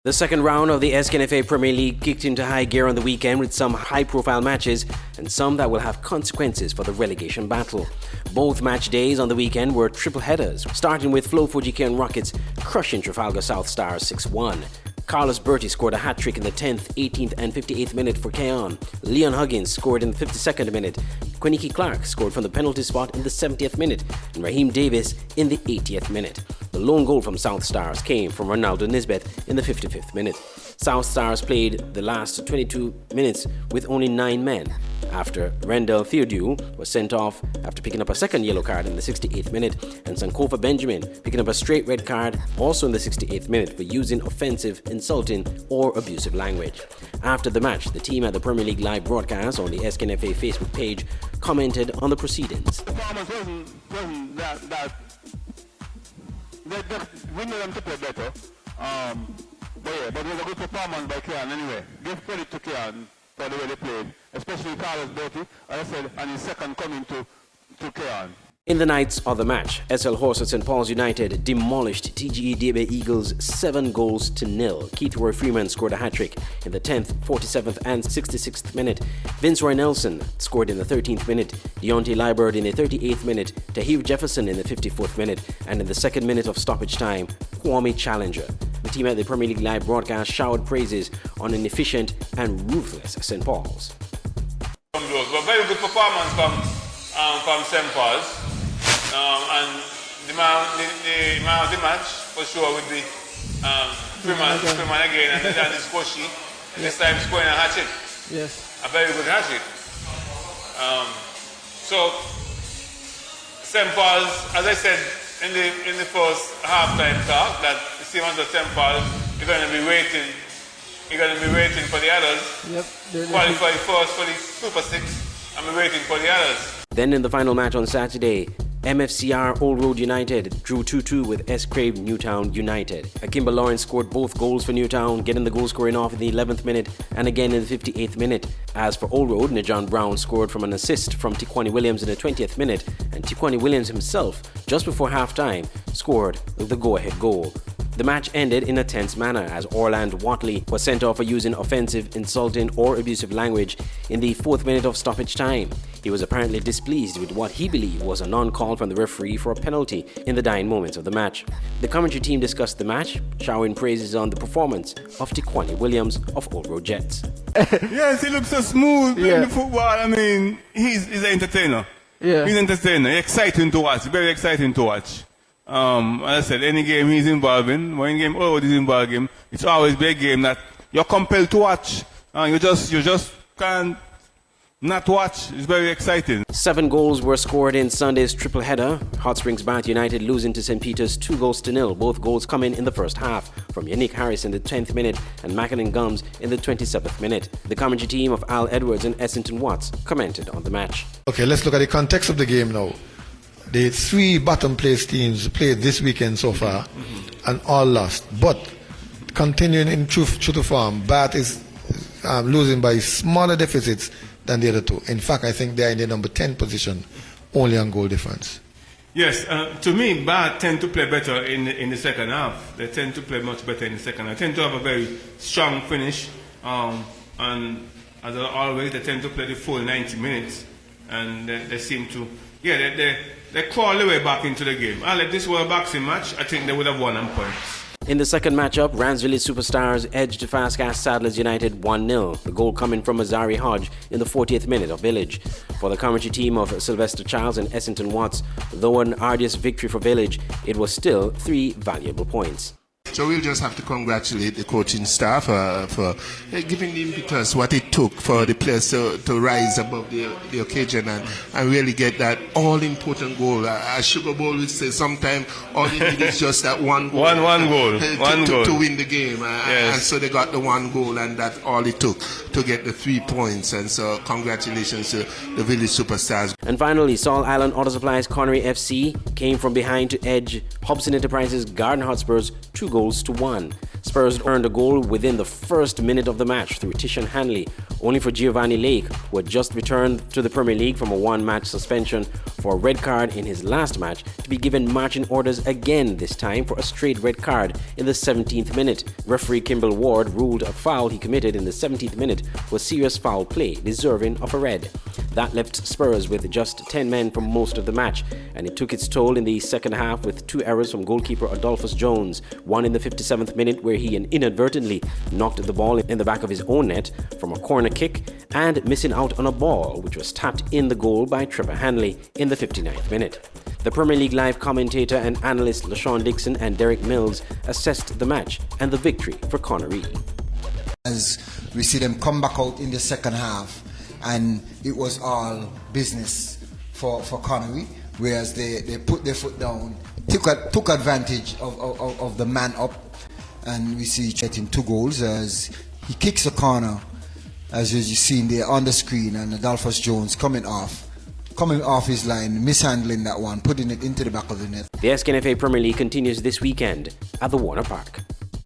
The second round of the SKNFA Premier League kicked into high gear on the weekend with some high-profile matches and some that will have consequences for the relegation battle. Both match days on the weekend were triple headers, starting with Flo Fujikayan Rockets crushing Trafalgar South Stars 6-1. Carlos Berti scored a hat-trick in the 10th, 18th and 58th minute for Kayon. Leon Huggins scored in the 52nd minute. Quinnicky Clark scored from the penalty spot in the 70th minute and Raheem Davis in the 80th minute. The lone goal from South Stars came from Ronaldo Nisbet in the 55th minute. South Stars played the last 22 minutes with only 9 men after Rendell Theodule was sent off after picking up a second yellow card in the 68th minute and Sankofa Benjamin picking up a straight red card also in the 68th minute for using offensive, insulting or abusive language. After the match, the team at the Premier League live broadcast on the SKNFA Facebook page commented on the proceedings. The performance wasn't that we need them to play better. But it was a good performance by Kian anyway. Give credit to Kian for the way they played, especially Carlos Berti, as I said, and his second coming to Kian. In the night's other match, SL Horse at St. Paul's United demolished TGE DB Eagles 7-0. Keith Roy Freeman scored a hat-trick in the 10th, 47th and 66th minute. Vince Roy Nelson scored in the 13th minute. Deontay Liburd in the 38th minute. Tahir Jefferson in the 54th minute. And in the second minute of stoppage time, Kwame Challenger. The team at the Premier League live broadcast showered praises on an efficient and ruthless St. Paul's. But very good performance from St. Paul's. And the man of the match for sure with the Freeman again and the score sheet. And this time scoring a hat-trick. Yes. A very good hat-trick. So St. Paul's, as I said in the first half-time talk, that the team under St. Paul's, you're going to be waiting for the others. Yep. Qualify first for the Super 6 and be waiting for the others. Then in the final match on Saturday, MFCR Old Road United drew 2-2 with S. Crave Newtown United. Akimba Lawrence scored both goals for Newtown, getting the goal scoring off in the 11th minute and again in the 58th minute. As for Old Road, Najon Brown scored from an assist from Tikwani Williams in the 20th minute, and Tikwani Williams himself, just before half-time, scored the go-ahead goal. The match ended in a tense manner as Orland Watley was sent off for using offensive, insulting or abusive language in the 4th minute of stoppage time. He was apparently displeased with what he believed was a non-call from the referee for a penalty in the dying moments of the match. The commentary team discussed the match, showering praises on the performance of Tikwani Williams of Old Road Jets. Yes, he looks so smooth in the football. I mean, he's an entertainer. Yeah. He's an entertainer. Exciting to watch. Very exciting to watch. As I said, any game he's involved in, or any game Old Road is involved in, it's always be a game that you're compelled to watch. You just can't not watch. It's very exciting. 7 goals were scored in Sunday's triple header. Hot Springs Bath United losing to St. Peter's 2-0. Both goals coming in the first half from Yannick Harris in the 10th minute and Mackinnon Gums in the 27th minute. The commentary team of Al Edwards and Essington Watts commented on the match. Okay, let's look at the context of the game now. The 3 bottom place teams played this weekend so far and all lost. But continuing in true to form, Bath is losing by smaller deficits than the other 2. In fact, I think they are in the number 10 position, only on goal difference. Yes, to me, Bath tend to play better in the second half. They tend to play much better in the second half. They tend to have a very strong finish. And as always, they tend to play the full 90 minutes. And they seem to, they crawl their way back into the game. If this were a boxing match, I think they would have won on points. In the second matchup, Rands Village Superstars edged Fastcast Saddlers United 1-0. The goal coming from Azari Hodge in the 40th minute of Village. For the commentary team of Sylvester Childs and Essington Watts, though an arduous victory for Village, it was still 3 valuable points. So we'll just have to congratulate the coaching staff for giving the impetus what it took for the players to rise above the occasion and really get that all-important goal. As Sugar Bowl would say, sometimes all you need is just that one goal. One goal. To win the game. Yes. And so they got the 1 goal, and that's all it took to get the 3 points. And so congratulations to the Village Superstars. And finally, Saul Island Auto Supplies Connery FC came from behind to edge Hobson Enterprises Garden Hotspurs 2-1. Spurs earned a goal within the first minute of the match through Tishan Hanley, only for Giovanni Lake, who had just returned to the Premier League from a 1-match suspension for a red card in his last match to be given marching orders again, this time for a straight red card in the 17th minute. Referee Kimball Ward ruled a foul he committed in the 17th minute was serious foul play, deserving of a red. That left Spurs with just 10 men for most of the match, and it took its toll in the second half with 2 errors from goalkeeper Adolphus Jones, one in the 57th minute where he inadvertently knocked the ball in the back of his own net from a corner kick, and missing out on a ball which was tapped in the goal by Trevor Hanley in the 59th minute. The Premier League Live commentator and analyst LaShawn Dixon and Derek Mills assessed the match and the victory for Connery. As we see them come back out in the second half, and it was all business for Connery, whereas they put their foot down, took advantage of the man up, and we see getting 2 goals as he kicks a corner, as you seen there on the screen, and Adolphus Jones coming off his line, mishandling that one, putting it into the back of the net. The SKNFA Premier League continues this weekend at the Warner Park.